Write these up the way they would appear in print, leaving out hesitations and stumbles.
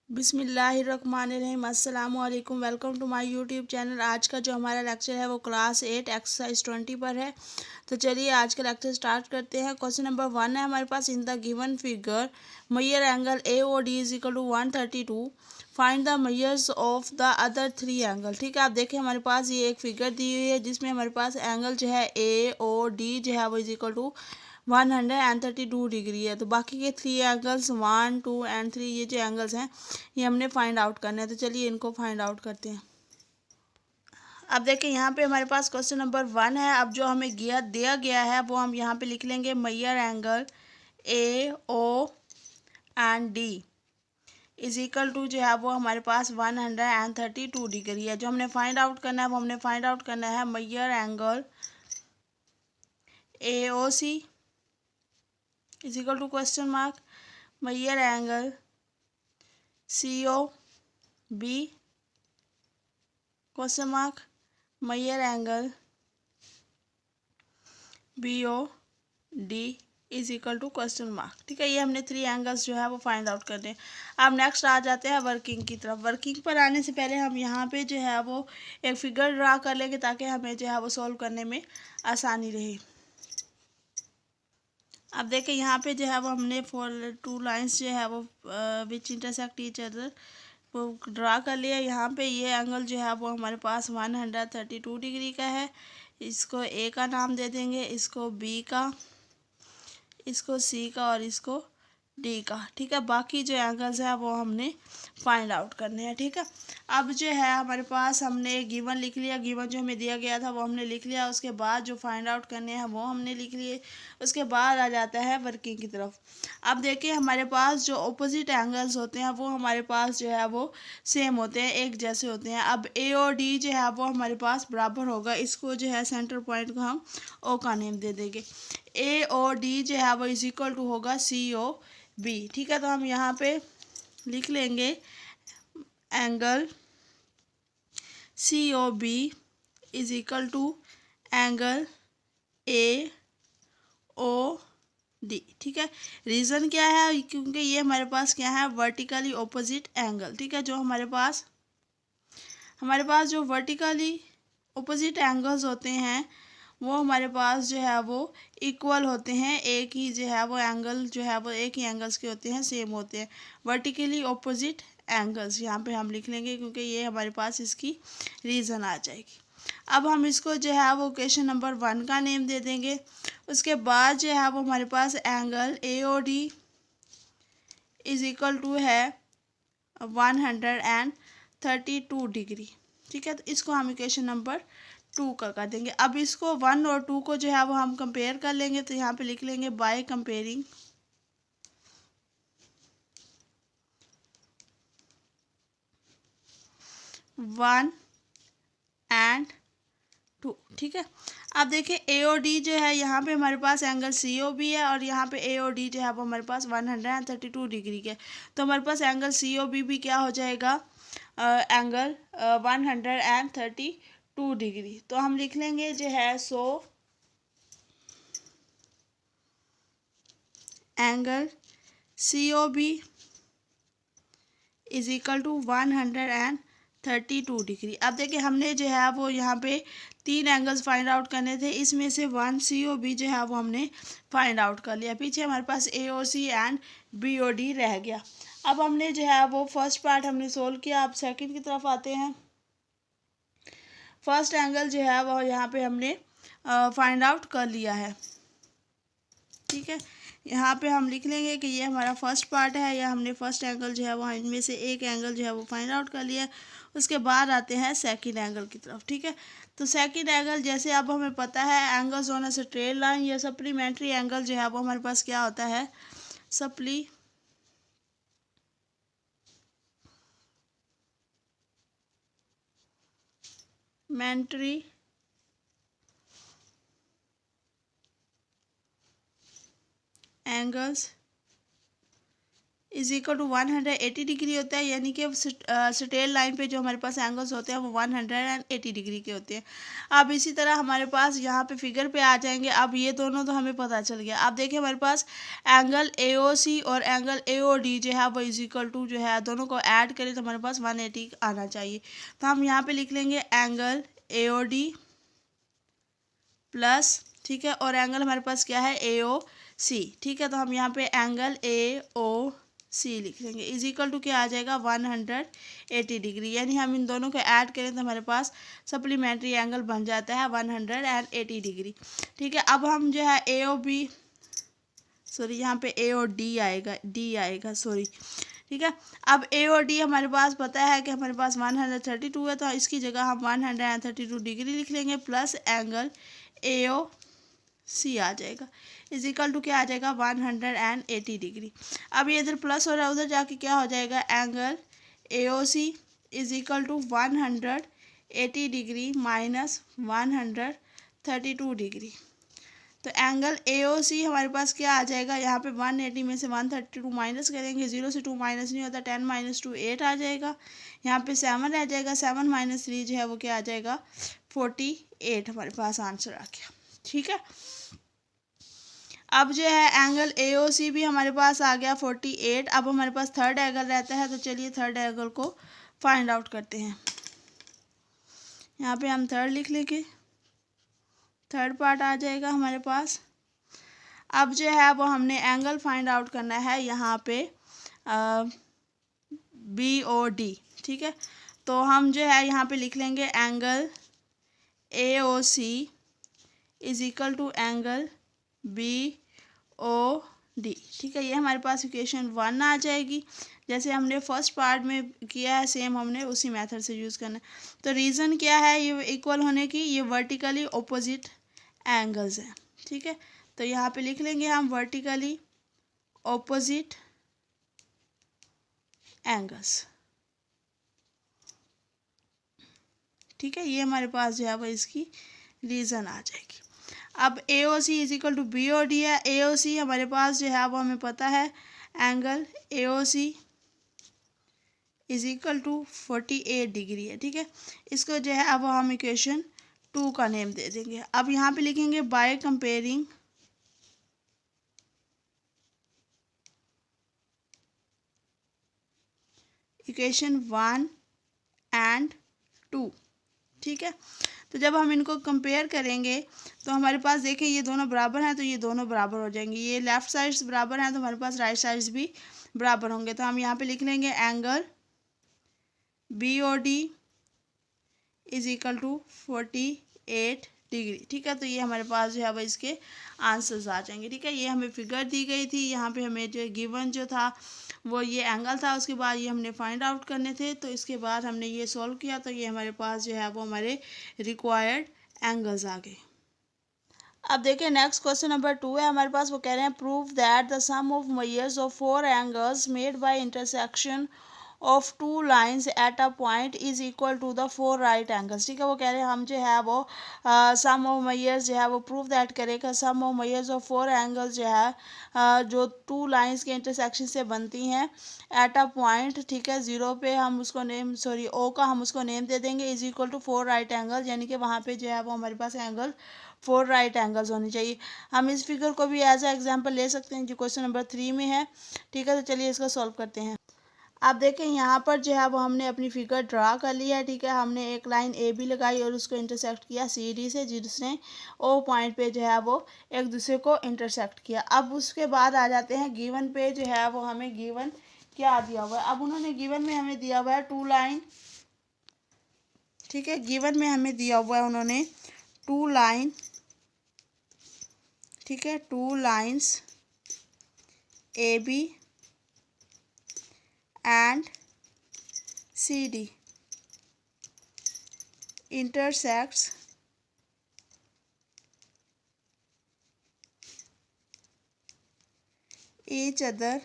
बिस्मिल्लाहिर्रहमानिर्रहीम। अस्सलामु अलैकुम। Welcome to my YouTube channel. आज का जो हमारा लेक्चर है वो क्लास 8 एक्सरसाइज 20 पर है। तो चलिए आज का लेक्चर स्टार्ट करते हैं। क्वेश्चन नंबर 1 है हमारे पास। In the given figure measure angle A O D is equal to 132। Find the measures of the other 3 angle. ठीक है, आप देखें हमारे पास ये एक फिगर दी हुई है जिसमें हमारे पास एंगल जो है ए ओ डी जो है वो इज इक्वल टू 132 डिग्री है। तो बाकी के 3 एंगल्स 1 2 एंड 3 ये जो एंगल्स हैं ये हमने फाइंड आउट करने हैं। तो चलिए इनको फाइंड आउट करते हैं। अब देखिए यहाँ पे हमारे पास क्वेश्चन नंबर 1 है। अब जो हमें दिया गया है वो हम यहाँ पे लिख लेंगे measure angle A O and D is equal to जो है वो हमारे पास 132 डिग्री है। जो हमने फाइंड आउट करना है वो हमने फाइंड आउट करना है measure angle A O C is equal to question mark measure angle C O B question mark measure angle B O D is equal to question mark. ठीक है, ये हमने 3 एंगल्स जो है वो फाइंड आउट करते हैं। अब नेक्स्ट आ जाते हैं वर्किंग की तरफ। वर्किंग पर आने से पहले हम यहाँ पे जो है वो एक फिगर ड्रा कर लेंगे ताकि हमें जो है वो सॉल्व करने में आसानी रहे। अब देखें यहाँ पे जो है वो हमने 2 लाइन्स जो है वो विच इंटरसेक्ट ईच अदर वो ड्रा कर लिया। यहाँ पे ये एंगल जो है वो हमारे पास 132 डिग्री का है। इसको ए का नाम दे देंगे, इसको बी का, इसको सी का और इसको डी का। ठीक है, बाकी जो एंगल्स हैं वो हमने फाइंड आउट करने हैं। ठीक है, अब जो है हमारे पास हमने गिवन लिख लिया। गिवन जो हमें दिया गया था वो हमने लिख लिया। उसके बाद जो फाइंड आउट करने हैं वो हमने लिख लिए। उसके बाद आ जाता है वर्किंग की तरफ। अब देखिए हमारे पास जो ऑपोजिट एंगल्स होते हैं वो हमारे पास जो है वो सेम होते हैं, एक जैसे होते हैं। अब ए और डी जो है वो हमारे पास बराबर होगा। इसको जो है सेंटर पॉइंट को हम ओ का नेम दे देंगे। ए और डी जो है वो इज इक्वल टू होगा सी ओ बी। ठीक है, तो हम यहाँ पे लिख लेंगे angle C O B is equal to angle A O D. ठीक है, रीज़न क्या है, क्योंकि ये हमारे पास क्या है वर्टिकली ऑपोजिट एंगल। ठीक है, जो हमारे पास जो वर्टिकली ऑपोजिट एंगल्स होते हैं वो हमारे पास जो है वो इक्वल होते हैं। एक ही जो है वो एंगल जो है वो एक ही एंगल्स के होते हैं, सेम होते हैं। वर्टिकली ऑपोजिट एंगल्स यहाँ पे हम लिख लेंगे क्योंकि ये हमारे पास इसकी रीज़न आ जाएगी। अब हम इसको जो है वो क्वेश्चन नंबर 1 का नेम दे देंगे। उसके बाद जो है वो हमारे पास angle A O D is equal to है 132 डिग्री। ठीक है, तो इसको हम इक्वेशन नंबर 2 का कर देंगे। अब इसको 1 और 2 को जो है वो हम कंपेयर कर लेंगे। तो यहाँ पे लिख लेंगे बाय कंपेयरिंग 1 एंड 2। ठीक है, अब देखिए ए ओ डी जो है यहाँ पे हमारे पास एंगल सी ओ बी है और यहाँ पे ए ओ डी जो है वो हमारे पास 132 डिग्री के। तो हमारे पास एंगल सी ओ बी भी क्या हो जाएगा, एंगल 132 डिग्री। तो हम लिख लेंगे जो है so angle C O B is equal to 132 degree. अब देखिए हमने जो है वो यहाँ पे 3 एंगल्स फाइंड आउट करने थे। इसमें से 1 सी ओ बी जो है वो हमने फाइंड आउट कर लिया। पीछे हमारे पास ए O C and B O D रह गया। अब हमने जो है वो फर्स्ट पार्ट हमने सोल्व किया। अब सेकंड की तरफ आते हैं। फर्स्ट एंगल जो है वो यहाँ पे हमने फाइंड आउट कर लिया है। ठीक है, यहाँ पे हम लिख लेंगे कि ये हमारा फर्स्ट पार्ट है, या हमने फर्स्ट एंगल जो है वो इनमें से एक एंगल जो है वो फाइंड आउट कर लिया है। उसके बाद आते हैं सेकंड एंगल की तरफ। ठीक है, तो सेकंड एंगल जैसे अब हमें पता है angles on a straight line या सप्लीमेंट्री एंगल जो है वो हमारे पास क्या होता है, supplementary angles is equal to 180 degree होता है, यानी कि स्ट्रेट लाइन पे जो हमारे पास एंगल्स होते हैं वो 180 डिग्री के होते हैं। अब इसी तरह हमारे पास यहाँ पे फिगर पे आ जाएंगे। अब ये दोनों तो हमें पता चल गया। अब देखिए हमारे पास एंगल AOC और एंगल AOD जो है वो इज इक्वल टू जो है दोनों को ऐड करें तो हमारे पास 180 आना चाहिए। तो हम यहाँ पे लिख लेंगे एंगल AOD प्लस, ठीक है, और एंगल हमारे पास क्या है AOC, ठीक है। तो हम यहाँ पे एंगल AOC लिख लेंगे इज इक्वल टू क्या आ जाएगा 180 डिग्री, यानी हम इन दोनों को ऐड करें तो हमारे पास सप्लीमेंट्री एंगल बन जाता है 180 डिग्री, ठीक है। अब हम जो है AOB सॉरी यहाँ पे AOD आएगा, D आएगा सॉरी, ठीक है। अब AOD हमारे पास पता है कि हमारे पास 132 है, तो इसकी जगह हम 132 डिग्री लिख लेंगे प्लस एंगल AOC आ जाएगा इज इक्वल टू क्या आ जाएगा 180 डिग्री। अब ये इधर प्लस हो रहा है, उधर जाके क्या हो जाएगा angle AOC is equal to 180 degree minus 132 degree. तो एंगल AOC हमारे पास क्या आ जाएगा, यहाँ पे 180 में से 132 माइनस करेंगे, 0 से 2 माइनस नहीं होता, 10 माइनस 2 8 आ जाएगा, यहाँ पे 7 रह जाएगा, 7 माइनस 3 जो है वो क्या आ जाएगा 48 हमारे पास आंसर आ गया, ठीक है। अब जो है एंगल AOC भी हमारे पास आ गया 48। अब हमारे पास थर्ड एंगल रहता है, तो चलिए थर्ड एंगल को फाइंड आउट करते हैं। यहाँ पे हम थर्ड लिख लेंगे, थर्ड पार्ट आ जाएगा हमारे पास। अब जो है वो हमने एंगल फाइंड आउट करना है यहाँ पे BOD, ठीक है। तो हम जो है यहाँ पे लिख लेंगे angle AOC is equal to angle BOD, ठीक है। ये हमारे पास इक्वेशन 1 आ जाएगी। जैसे हमने फर्स्ट पार्ट में किया है सेम हमने उसी मेथड से यूज़ करना है। तो रीज़न क्या है ये इक्वल होने की, ये वर्टिकली ऑपोजिट एंगल्स हैं, ठीक है। तो यहाँ पे लिख लेंगे हम वर्टिकली ऑपोजिट एंगल्स, ठीक है। ये हमारे पास जो है वो इसकी रीज़न आ जाएगी। अब AOC is equal to BOD है। AOC हमारे पास जो है वो हमें पता है angle AOC is equal to 48 degree है, ठीक है। इसको जो है अब हम इक्वेशन 2 का नेम दे देंगे। अब यहाँ पे लिखेंगे बाय कंपेयरिंग इक्वेशन 1 एंड 2, ठीक है। तो जब हम इनको कंपेयर करेंगे तो हमारे पास देखें ये दोनों बराबर हैं, तो ये दोनों बराबर हो जाएंगे। ये लेफ़्ट साइड्स बराबर हैं तो हमारे पास राइट साइड्स भी बराबर होंगे। तो हम यहाँ पे लिख लेंगे angle BOD is equal to 48 degree, ठीक है। तो ये हमारे पास जो है वो इसके आंसर्स आ जाएंगे, ठीक है। ये हमें फिगर दी गई थी, यहाँ पे हमें जो गिवन जो था वो ये एंगल था, उसके बाद ये हमने फाइंड आउट करने थे, तो इसके बाद हमने ये सॉल्व किया, तो ये हमारे पास जो है वो हमारे रिक्वायर्ड एंगल्स आ गए। अब देखिए नेक्स्ट क्वेश्चन नंबर 2 है हमारे पास। वो कह रहे हैं prove that the sum of measures of 4 angles made by intersection of 2 lines at a point is equal to the 4 right angles, ठीक है। वो कह रहे हैं हम जो है वो सम ऑफ मेजर्स जो है वो प्रूव दैट करेगा सम ऑफ मेजर्स ऑफ 4 एंगल्स जो है जो 2 लाइंस के इंटरसेक्शन से बनती हैं एट अ पॉइंट, ठीक है। 0 पे हम उसको नेम सॉरी O का हम उसको नेम दे देंगे is equal to 4 right angle, यानी कि वहाँ पे जो है वो हमारे पास एंगल 4 राइट एंगल्स होनी चाहिए। हम इस फिगर को भी एज ए एग्जाम्पल ले सकते हैं जो क्वेश्चन नंबर 3 में है, ठीक है। तो चलिए इसको सॉल्व करते हैं। आप देखें यहाँ पर जो है वो हमने अपनी फिगर ड्रा कर लिया है, ठीक है। हमने एक लाइन AB लगाई और उसको इंटरसेक्ट किया CD से, जिसने O पॉइंट पे जो है वो एक दूसरे को इंटरसेक्ट किया। अब उसके बाद आ जाते हैं गिवन पे, जो है वो हमें गिवन क्या दिया हुआ है। अब उन्होंने गिवन में हमें दिया हुआ है 2 लाइन, ठीक है। गिवन में हमें दिया हुआ है उन्होंने 2 लाइन, ठीक है, 2 lines AB and CD intersects each other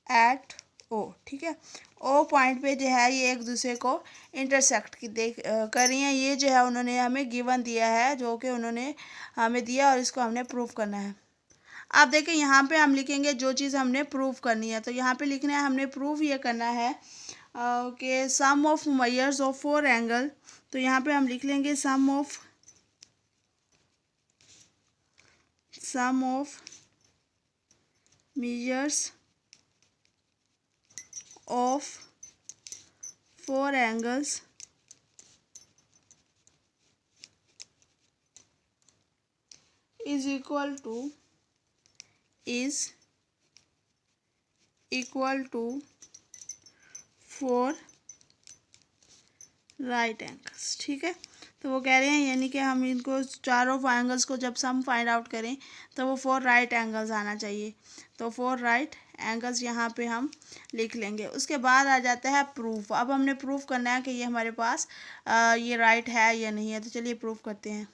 at O, ठीक है। O पॉइंट पे जो है ये एक दूसरे को इंटरसेक्ट की कर रही हैं। ये जो है उन्होंने हमें गिवन दिया है, जो कि उन्होंने हमें दिया और इसको हमने प्रूव करना है। आप देखें यहाँ पे हम लिखेंगे जो चीज़ हमने प्रूव करनी है। तो यहाँ पे लिखना है, हमने प्रूव ये करना है कि sum of measures of 4 angle. तो यहाँ पे हम लिख लेंगे sum of measures of 4 angles is equal to 4 right angles. ठीक है, तो वो कह रहे हैं यानी कि हम इनको चारों एंगल्स को जब सम फाइंड आउट करें तो वो 4 राइट एंगल्स आना चाहिए। तो 4 राइट एंगल्स यहाँ पे हम लिख लेंगे। उसके बाद आ जाता है प्रूफ। अब हमने प्रूफ करना है कि ये हमारे पास ये राइट है या नहीं है। तो चलिए प्रूफ करते हैं।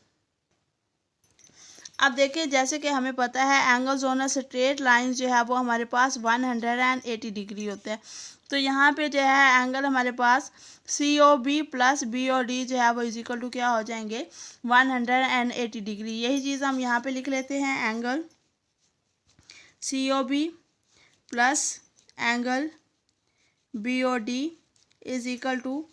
अब देखिए, जैसे कि हमें पता है angles on a straight line जो है वो हमारे पास 180 डिग्री होता है। तो यहाँ पे जो है एंगल हमारे पास COB प्लस BOD जो है वो इजिकल टू क्या हो जाएंगे, 180 डिग्री। यही चीज़ हम यहाँ पे लिख लेते हैं, angle COB plus angle BOD is equal to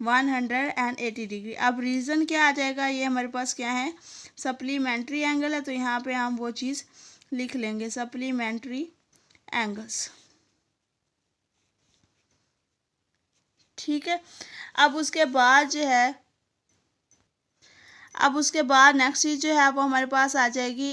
180 degree. अब रीज़न क्या आ जाएगा, ये हमारे पास क्या है, सप्लीमेंट्री एंगल है। तो यहाँ पे हम वो चीज़ लिख लेंगे, सप्लीमेंट्री एंगल्स। ठीक है, अब उसके बाद जो है, अब उसके बाद नेक्स्ट चीज़ जो है वो हमारे पास आ जाएगी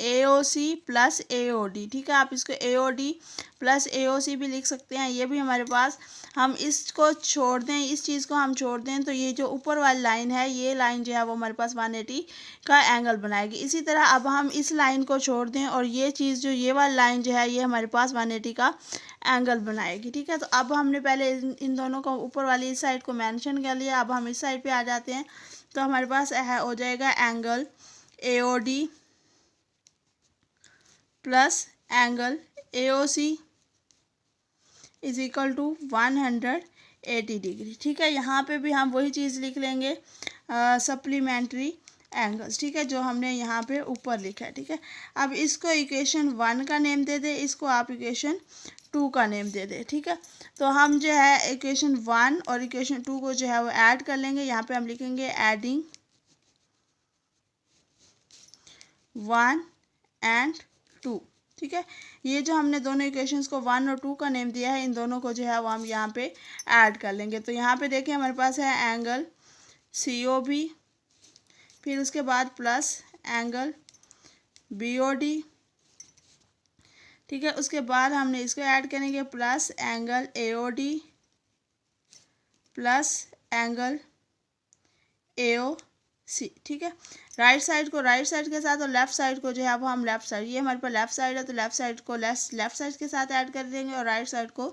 AOC प्लस AOD। ठीक है, आप इसको AOD प्लस AOC भी लिख सकते हैं। ये भी हमारे पास, हम इसको छोड़ दें, इस चीज़ को हम छोड़ दें तो ये जो ऊपर वाली लाइन है, ये लाइन जो है वो हमारे पास 180 का एंगल बनाएगी। इसी तरह अब हम इस लाइन को छोड़ दें और ये चीज़ जो ये वाली लाइन जो है ये हमारे पास 180 का एंगल बनाएगी। ठीक है, तो अब हमने पहले इन दोनों को ऊपर वाली इस साइड को मेंशन कर लिया। अब हम इस साइड पे आ जाते हैं। तो हमारे पास हो जाएगा angle AOD plus angle AOC is equal to 180 degree. ठीक है, यहाँ पे भी हम वही चीज़ लिख लेंगे, सप्लीमेंट्री एंगल्स। ठीक है, जो हमने यहाँ पे ऊपर लिखा है। ठीक है, अब इसको इक्वेशन 1 का नेम दे दे, इसको आप इक्वेशन 2 का नेम दे दे। ठीक है, तो हम जो है इक्वेशन 1 और इक्वेशन 2 को जो है वो ऐड कर लेंगे। यहाँ पे हम लिखेंगे एडिंग 1 एंड 2। ठीक है, ये जो हमने दोनों इक्वेशंस को 1 और 2 का नेम दिया है, इन दोनों को जो है वो हम यहाँ पे ऐड कर लेंगे। तो यहाँ पे देखिए हमारे पास है एंगल COB, फिर उसके बाद प्लस एंगल BOD। ठीक है, उसके बाद हमने इसको ऐड करेंगे plus angle AOD plus angle AOC। ठीक है, राइट साइड को राइट साइड के साथ और लेफ्ट साइड को जो है वो हम लेफ्ट साइड, ये हमारे पास लेफ्ट साइड है तो लेफ्ट साइड को लेफ्ट साइड के साथ ऐड कर देंगे और राइट साइड को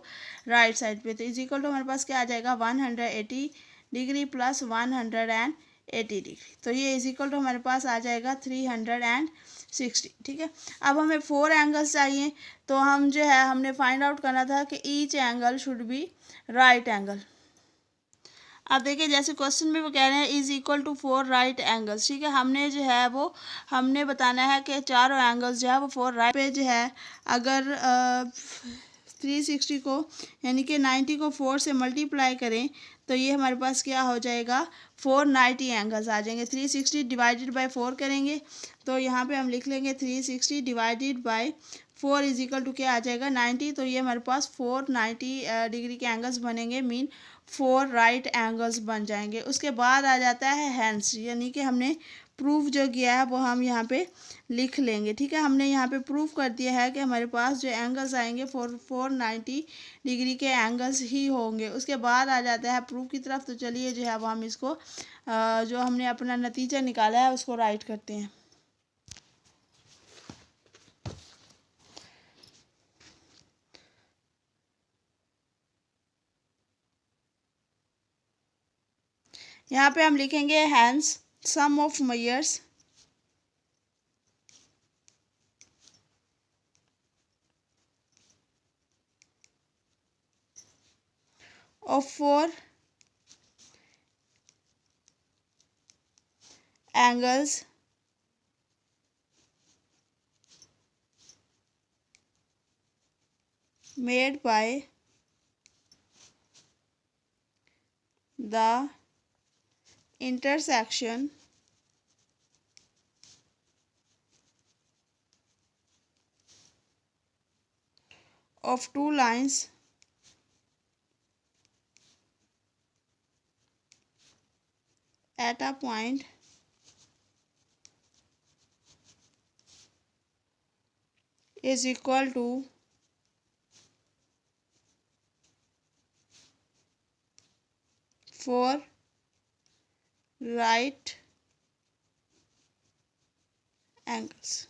राइट साइड पे। तो इज इक्वल टू हमारे पास क्या आ जाएगा, 180 डिग्री प्लस 180 डिग्री। तो ये इज इक्वल टू हमारे पास आ जाएगा 360। ठीक है, अब हमें 4 एंगल्स चाहिए। तो हम जो है हमने फाइंड आउट करना था कि each angle should be right angle. अब देखिए, जैसे क्वेश्चन में वो कह रहे हैं is equal to 4 right angles. ठीक है, हमने जो है वो हमने बताना है कि चारों एंगल्स जो है वो 4 राइट पे जो है, अगर 360 को यानी कि 90 को 4 से मल्टीप्लाई करें तो ये हमारे पास क्या हो जाएगा, 490 एंगल्स आ जाएंगे। 360 डिवाइडेड बाय 4 करेंगे तो यहाँ पे हम लिख लेंगे 360 divided by 4 is equal to क्या आ जाएगा, 90। तो ये हमारे पास 490 डिग्री के एंगल्स बनेंगे, मीन 4 राइट एंगल्स बन जाएंगे। उसके बाद आ जाता है हैंस, यानी कि हमने प्रूफ जो किया है वो हम यहाँ पे लिख लेंगे। ठीक है, हमने यहाँ पे प्रूफ कर दिया है कि हमारे पास जो एंगल्स आएंगे 490 डिग्री के एंगल्स ही होंगे। उसके बाद आ जाता है प्रूफ की तरफ। तो चलिए जो है वो हम इसको जो हमने अपना नतीजा निकाला है उसको राइट करते हैं। यहाँ पे हम लिखेंगे hence sum of measures of 4 angles made by the intersection of two lines at a point is equal to four right angles।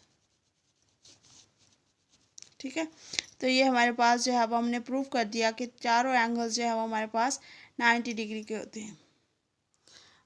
ठीक है, तो ये हमारे पास जो है अब हमने प्रूव कर दिया कि चारों एंगल्स जो है वो हमारे पास 90 डिग्री के होते हैं।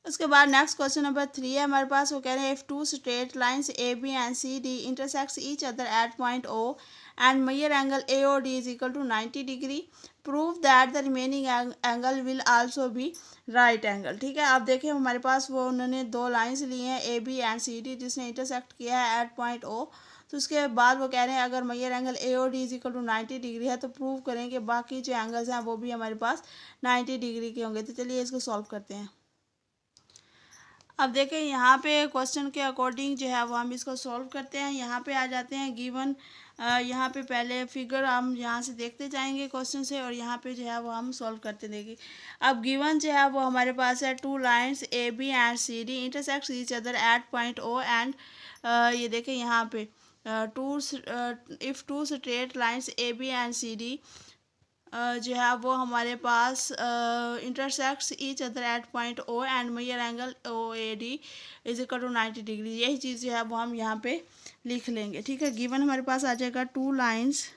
उसके बाद नेक्स्ट क्वेश्चन नंबर 3 है हमारे पास, वो कह रहे हैं if two straight lines A B and C D intersects each other at point O and measure angle A O D is equal to 90 degree, prove that the remaining angle will also be right angle. ठीक है, आप देखें हमारे पास वो उन्होंने दो lines ली हैं A B and C D जिसने इंटरसेक्ट किया है एट पॉइंट ओ। तो उसके बाद वो कह रहे हैं अगर measure angle A O D is equal to 90 degree है तो प्रूव करें कि बाकी जो एंगल्स हैं वो भी हमारे पास 90 डिग्री के होंगे। तो चलिए इसको सॉल्व करते हैं। अब देखें यहाँ पे क्वेश्चन के अकॉर्डिंग जो है वो हम इसको सॉल्व करते हैं। यहाँ पे आ जाते हैं गिवन, यहाँ पे पहले फिगर हम यहाँ से देखते जाएंगे क्वेश्चन से और यहाँ पे जो है वो हम सॉल्व करते देंगे। अब गिवन जो है वो हमारे पास है two lines A B and C D intersect each other at point O and ये देखें यहाँ पे if two straight lines A B and C D जो है वो हमारे पास intersects each other at point O and measure angle O A D is equal to 90 degree. यही चीज़ जो है वो हम यहाँ पे लिख लेंगे। ठीक है, गिवन हमारे पास आ जाएगा two lines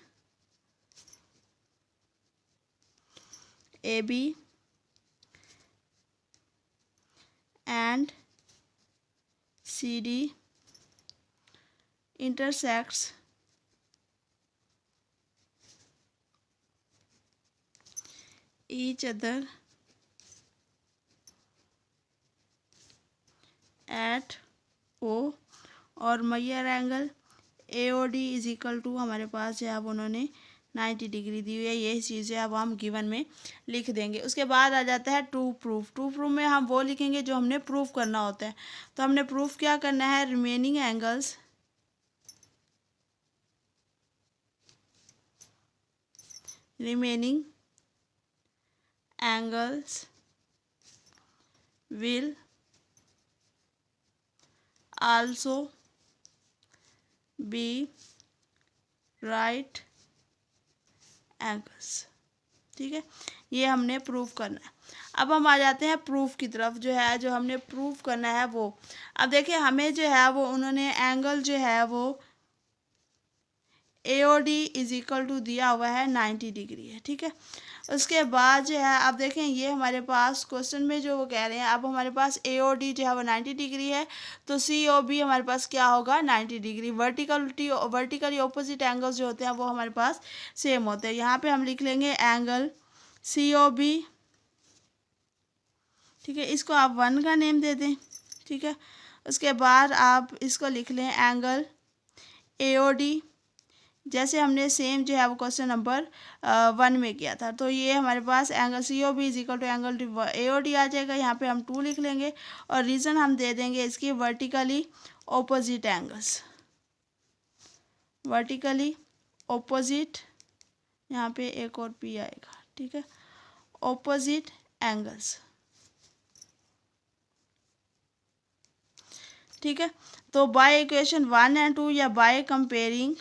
A B and C D intersects each other at O और measure angle A O D is equal to हमारे पास जो है अब उन्होंने 90 डिग्री दी हुई है। यही चीज़ है अब हम गिवन में लिख देंगे। उसके बाद आ जाता है टू प्रूफ। टू प्रूफ में हम वो लिखेंगे जो हमने प्रूफ करना होता है। तो हमने प्रूफ क्या करना है, remaining angles will also be right angles। ठीक है, ये हमने प्रूफ करना है। अब हम आ जाते हैं प्रूफ की तरफ, जो है जो हमने प्रूफ करना है वो। अब देखिए हमें जो है वो उन्होंने एंगल जो है वो A O D is equal to दिया हुआ है 90 डिग्री है। ठीक है, उसके बाद जो है आप देखें ये हमारे पास क्वेश्चन में जो वो कह रहे हैं अब हमारे पास ए ओ डी जो है वो 90 डिग्री है तो सी ओ बी हमारे पास क्या होगा 90 डिग्री। वर्टिकली ऑपोजिट एंगल्स जो होते हैं वो हमारे पास सेम होते हैं। यहाँ पे हम लिख लेंगे एंगल सी ओ बी। ठीक है, इसको आप 1 का नेम दे दें। ठीक है, उसके बाद आप इसको लिख लें एंगल ए ओ डी, जैसे हमने सेम जो है वो क्वेश्चन नंबर 1 में किया था। तो ये हमारे पास angle C O B is equal to angle A O D आ जाएगा। यहाँ पे हम 2 लिख लेंगे और रीज़न हम दे देंगे इसकी vertically opposite angles. Vertically opposite, यहाँ पे एक और पी आएगा। ठीक है, ऑपोजिट एंगल्स। ठीक है, तो बाय इक्वेशन 1 एंड 2 या बाय कंपेयरिंग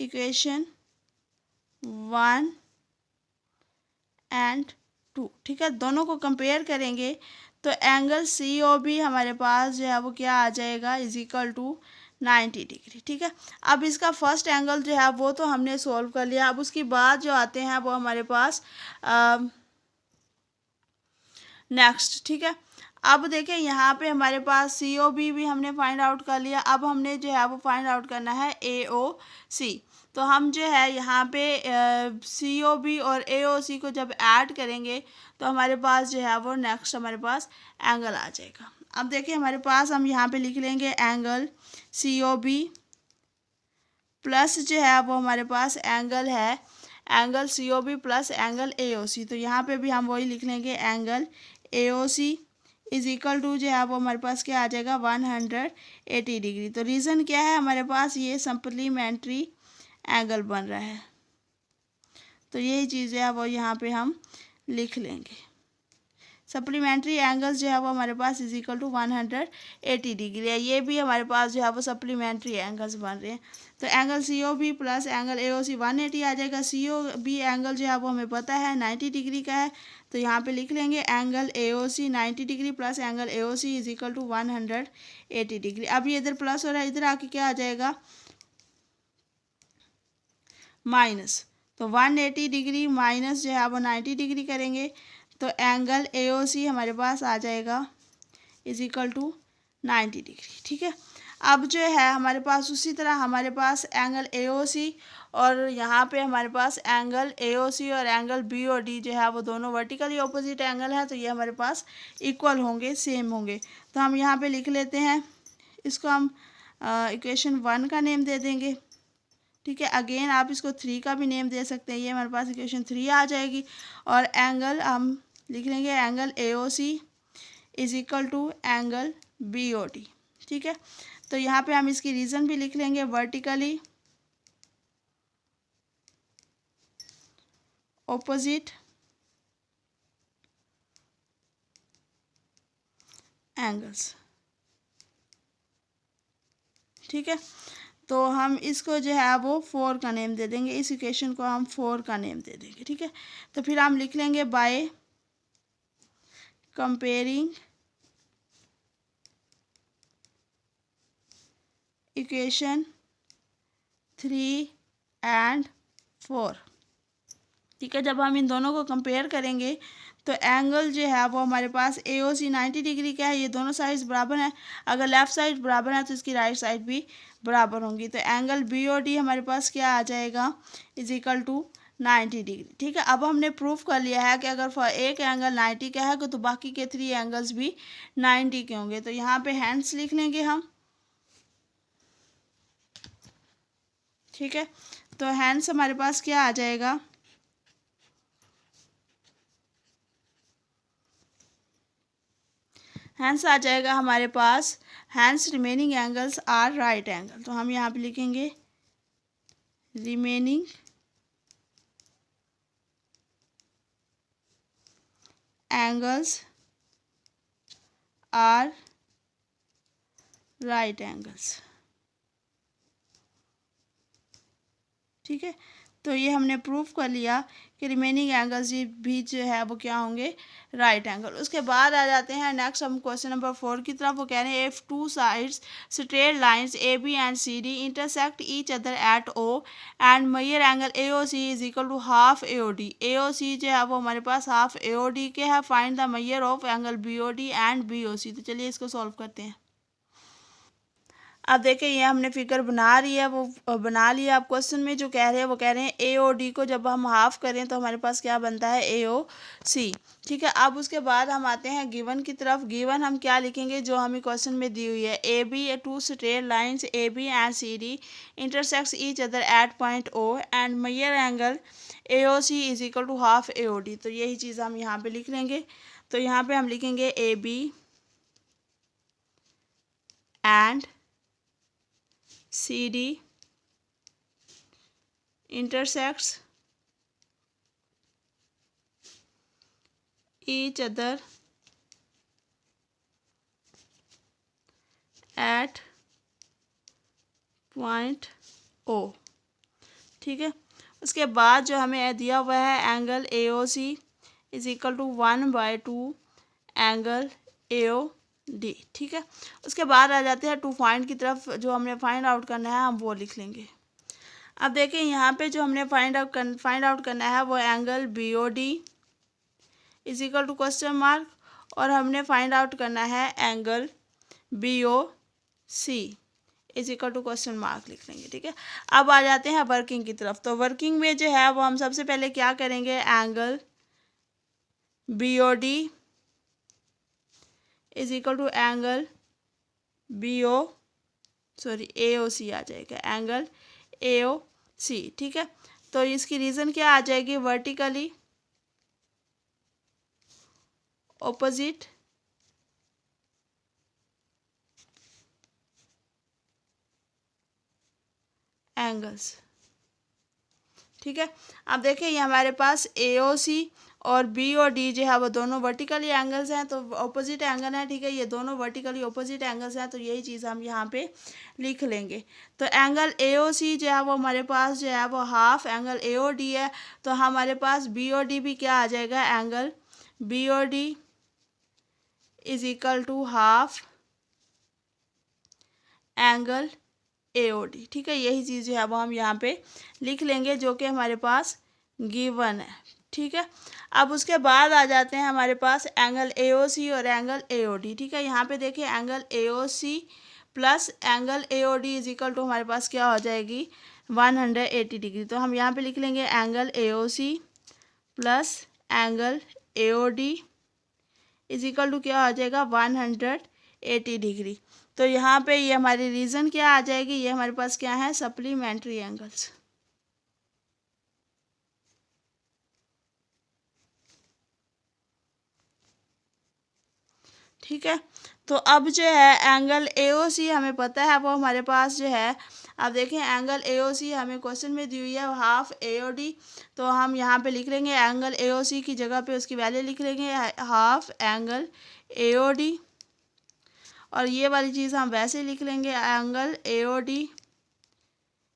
इक्वेशन 1 एंड 2, ठीक है, दोनों को कंपेयर करेंगे तो एंगल सी ओ बी हमारे पास जो है वो क्या आ जाएगा इज इक्वल टू 90 डिग्री। ठीक है, अब इसका फर्स्ट एंगल जो है वो तो हमने सॉल्व कर लिया। अब उसके बाद जो आते हैं वो हमारे पास नेक्स्ट। ठीक है, अब देखें यहाँ पे हमारे पास सी ओ बी भी हमने फाइंड आउट कर लिया। अब हमने जो है वो फाइंड आउट करना है ए ओ सी। तो हम जो है यहाँ पे सी ओ बी और ए ओ सी को जब ऐड करेंगे तो हमारे पास जो है वो नेक्स्ट हमारे पास एंगल आ जाएगा। अब देखिए हमारे पास हम यहाँ पे लिख लेंगे एंगल COB प्लस जो है वो हमारे पास एंगल है angle COB plus angle AOC। तो यहाँ पे भी हम वही लिख लेंगे angle AOC is equal to जो है वो हमारे पास क्या आ जाएगा 180 डिग्री। तो रीज़न क्या है, हमारे पास ये सप्लीमेंट्री एंगल बन रहा है, तो यही चीज़ है वो यहाँ पे हम लिख लेंगे। सप्लीमेंट्री एंगल्स जो है वो हमारे पास इज इक्वल टू 180 डिग्री है। ये भी हमारे पास जो है वो सप्लीमेंट्री एंगल्स बन रहे हैं। तो angle COB plus angle AOC 180 आ जाएगा। COB एंगल जो है वो हमें पता है 90 डिग्री का है, तो यहाँ पे लिख लेंगे angle AOC 90 degree plus angle AOC is equal to 180 degree. अब ये इधर प्लस हो रहा है, इधर आके क्या आ जाएगा माइनस। तो 180 डिग्री माइनस जो है वो 90 डिग्री करेंगे तो एंगल AOC हमारे पास आ जाएगा इज इक्वल टू 90 डिग्री। ठीक है, अब जो है हमारे पास उसी तरह हमारे पास एंगल AOC और यहाँ पे हमारे पास एंगल AOC और एंगल BOD जो है वो दोनों वर्टिकली ऑपोजिट एंगल है, तो ये हमारे पास इक्वल होंगे, सेम होंगे। तो हम यहाँ पे लिख लेते हैं, इसको हम इक्वेशन 1 का नेम दे देंगे। ठीक है, अगेन आप इसको 3 का भी नेम दे सकते हैं, ये हमारे पास इक्वेशन 3 आ जाएगी। और एंगल हम लिख लेंगे angle AOC is equal to angle BOD। ठीक है, तो यहाँ पे हम इसकी रीज़न भी लिख लेंगे, वर्टिकली ऑपोजिट एंगल्स। ठीक है, तो हम इसको जो है वो 4 का नेम दे देंगे, इस इक्वेशन को हम 4 का नेम दे देंगे। ठीक है, तो फिर हम लिख लेंगे बाय कंपेयरिंग इक्वेशन 3 एंड 4। ठीक है, जब हम इन दोनों को कंपेयर करेंगे तो एंगल जो है वो हमारे पास AOC 90 डिग्री का है, ये दोनों साइड्स बराबर हैं। अगर लेफ़्ट साइड बराबर है तो इसकी राइट साइड भी बराबर होंगी। तो एंगल BOD हमारे पास क्या आ जाएगा इज इक्वल टू 90 डिग्री। ठीक है, अब हमने प्रूफ कर लिया है कि अगर एक एंगल 90 का है तो बाकी के 3 एंगल्स भी 90 के होंगे। तो यहाँ पे हैंड्स लिख लेंगे हम। ठीक है, तो हैंड्स हमारे पास क्या आ जाएगा, हैंस आ जाएगा हमारे पास hence remaining angles are right angle. तो हम यहाँ पे लिखेंगे remaining angles are right angles. ठीक है, तो ये हमने प्रूफ कर लिया कि रिमेनिंग एंगल्स भी जो है वो क्या होंगे राइट एंगल। उसके बाद आ जाते हैं नेक्स्ट हम क्वेश्चन नंबर 4 की तरफ। वो कह रहे हैं if two sides straight lines AB and CD intersect each other at O and measure angle AOC is equal to half AOD। AOC जो है वो हमारे पास हाफ AOD के है। Find the measure of angle BOD and BOC। तो चलिए इसको solve करते हैं। अब देखें ये हमने फिगर बना रही है, वो बना लिया। अब क्वेश्चन में जो कह रहे हैं वो कह रहे हैं AOD को जब हम हाफ करें तो हमारे पास क्या बनता है AOC। ठीक है, अब उसके बाद हम आते हैं गिवन की तरफ। गिवन हम क्या लिखेंगे जो हमें क्वेश्चन में दी हुई है, AB two straight lines AB and CD intersects each other at point O and measure angle AOC is equal to half AOD। तो यही चीज़ हम यहाँ पे लिख लेंगे। तो यहाँ पे हम लिखेंगे AB and CD intersects each other at point O। ठीक है, उसके बाद जो हमें दिया हुआ है angle AOC is equal to 1/2 angle AOD। ठीक है, उसके बाद आ जाते हैं टू पॉइंट की तरफ। जो हमने फाइंड आउट करना है हम वो लिख लेंगे। अब देखें यहाँ पे जो हमने फाइंड आउट करना है वो angle BOD is equal to question mark, और हमने फाइंड आउट करना है angle BOC is equal to question mark लिख लेंगे। ठीक है, अब आ जाते हैं वर्किंग की तरफ। तो वर्किंग में जो है वो हम सबसे पहले क्या करेंगे, angle BOD is equal to angle AOC आ जाएगा, एंगल AOC। ठीक है, तो इसकी रीज़न क्या आ जाएगी, वर्टिकली ऑपोजिट एंगल्स। ठीक है, अब देखिए ये हमारे पास AOC और BOD जो है वो दोनों वर्टिकली एंगल्स हैं, तो ऑपोजिट एंगल है। ठीक है, ये दोनों वर्टिकली ऑपोजिट एंगल्स हैं, तो यही चीज़ हम यहाँ पे लिख लेंगे। तो एंगल AOC जो है वो हमारे पास जो है वो हाफ एंगल AOD है, तो हमारे पास BOD भी क्या आ जाएगा, angle BOD is equal to half angle AOD। ठीक है, यही चीज़ जो है वो हम यहाँ पे लिख लेंगे, जो कि हमारे पास गिवन है। ठीक है, अब उसके बाद आ जाते हैं हमारे पास एंगल AOC और एंगल AOD। ठीक है, यहाँ पे देखिए angle AOC plus angle AOD is equal to हमारे पास क्या हो जाएगी, 180 डिग्री। तो हम यहाँ पे लिख लेंगे angle AOC plus angle AOD is equal to क्या हो जाएगा, 180 डिग्री। तो यहाँ पे ये हमारी रीज़न क्या आ जाएगी, ये हमारे पास क्या है, सप्लीमेंट्री एंगल्स। ठीक है, तो अब जो है एंगल AOC हमें पता है वो हमारे पास जो है, अब देखें एंगल AOC हमें क्वेश्चन में दी हुई है हाफ AOD, तो हम यहाँ पे लिख लेंगे एंगल AOC की जगह पे उसकी वैल्यू लिख लेंगे हाफ एंगल AOD, और ये वाली चीज़ हम वैसे लिख लेंगे angle AOD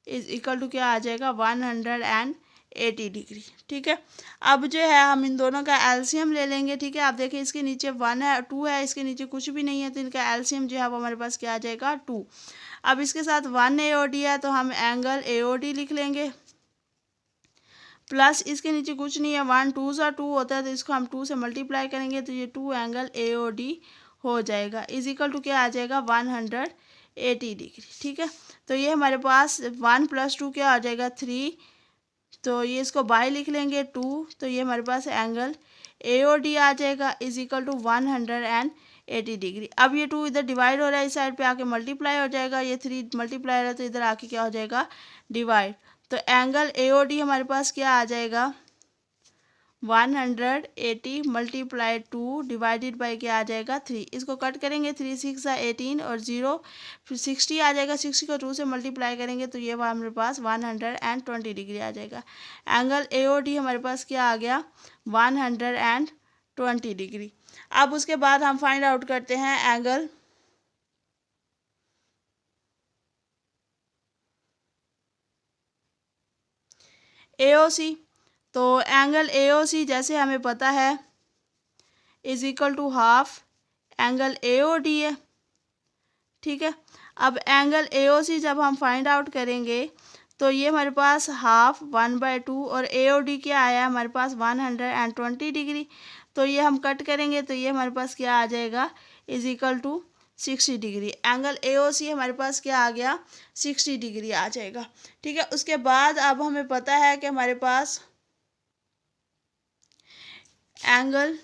is equal to क्या आ जाएगा, 180 डिग्री। ठीक है, अब जो है हम इन दोनों का एलसीएम ले लेंगे। ठीक है, आप देखिए इसके नीचे 1 है, 2 है, इसके नीचे कुछ भी नहीं है, तो इनका एलसीएम जो है वो हमारे पास क्या आ जाएगा, 2। अब इसके साथ 1 AOD है, तो हम एंगल AOD लिख लेंगे, प्लस इसके नीचे कुछ नहीं है, 1 2 सा 2 होता है, तो इसको हम 2 से मल्टीप्लाई करेंगे, तो ये 2 एंगल AOD हो जाएगा, इज इक्वल टू क्या आ जाएगा, 180 डिग्री। ठीक है, तो ये हमारे पास 1 + 2 क्या आ जाएगा, 3, तो ये इसको बाय लिख लेंगे 2, तो ये हमारे पास एंगल AOD आ जाएगा, इज इक्वल टू 180 डिग्री। अब ये 2 इधर डिवाइड हो रहा है, इस साइड पे आके मल्टीप्लाई हो जाएगा, ये 3 मल्टीप्लाई हो रहा है, तो इधर आके क्या हो जाएगा, डिवाइड। तो एंगल AOD हमारे पास क्या आ जाएगा, 180 × 2 डिवाइडेड बाई क्या आ जाएगा, 3। इसको कट करेंगे, 3 6 18 और 0 फिर 60 आ जाएगा, 60 को 2 से मल्टीप्लाई करेंगे, तो ये हमारे पास 120 डिग्री आ जाएगा। एंगल AOD हमारे पास क्या आ गया, 120 डिग्री। अब उसके बाद हम फाइंड आउट करते हैं एंगल AOC। तो एंगल AOC जैसे हमें पता है is equal to half angle AOD है। ठीक है, अब एंगल AOC जब हम फाइंड आउट करेंगे, तो ये हमारे पास हाफ 1/2 और AOD क्या आया हमारे पास, 120 डिग्री। तो ये हम कट करेंगे, तो ये हमारे पास क्या आ जाएगा, is equal to 60 degree. Angle AOC हमारे पास क्या आ गया, 60 डिग्री आ जाएगा। ठीक है, उसके बाद अब हमें पता है कि हमारे पास angle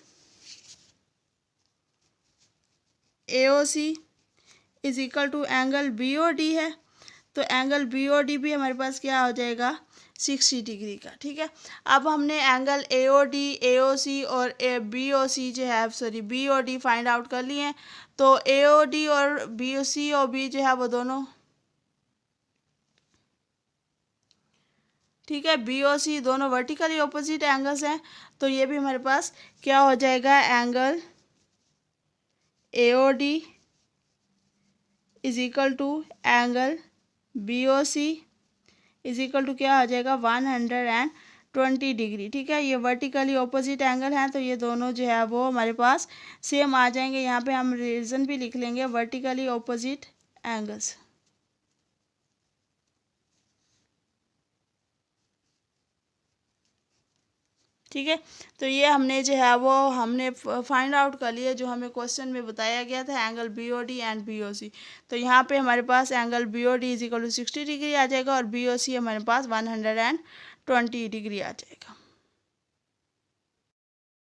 AOC is equal to angle BOD है, तो एंगल BOD भी हमारे पास क्या हो जाएगा, 60 डिग्री का। ठीक है, अब हमने एंगल AOD AOC और BOC जो है BOD फाइंड आउट कर लिए हैं। तो AOD और BOB जो है वो दोनों, ठीक है, BOC दोनों वर्टिकली ऑपोजिट एंगल्स हैं, तो ये भी हमारे पास क्या हो जाएगा, angle AOD is equal to angle BOC is equal to क्या हो जाएगा, 120 डिग्री। ठीक है, ये वर्टिकली ऑपोजिट एंगल हैं, तो ये दोनों जो है वो हमारे पास सेम आ जाएंगे। यहाँ पे हम रीज़न भी लिख लेंगे, वर्टिकली ऑपोजिट एंगल्स। ठीक है, तो ये हमने जो है वो हमने फाइंड आउट कर लिया जो हमें क्वेश्चन में बताया गया था, एंगल BOD एंड BOC। तो यहाँ पे हमारे पास angle BOD is equal to 60 degree आ जाएगा और BOC हमारे पास 120 डिग्री आ जाएगा।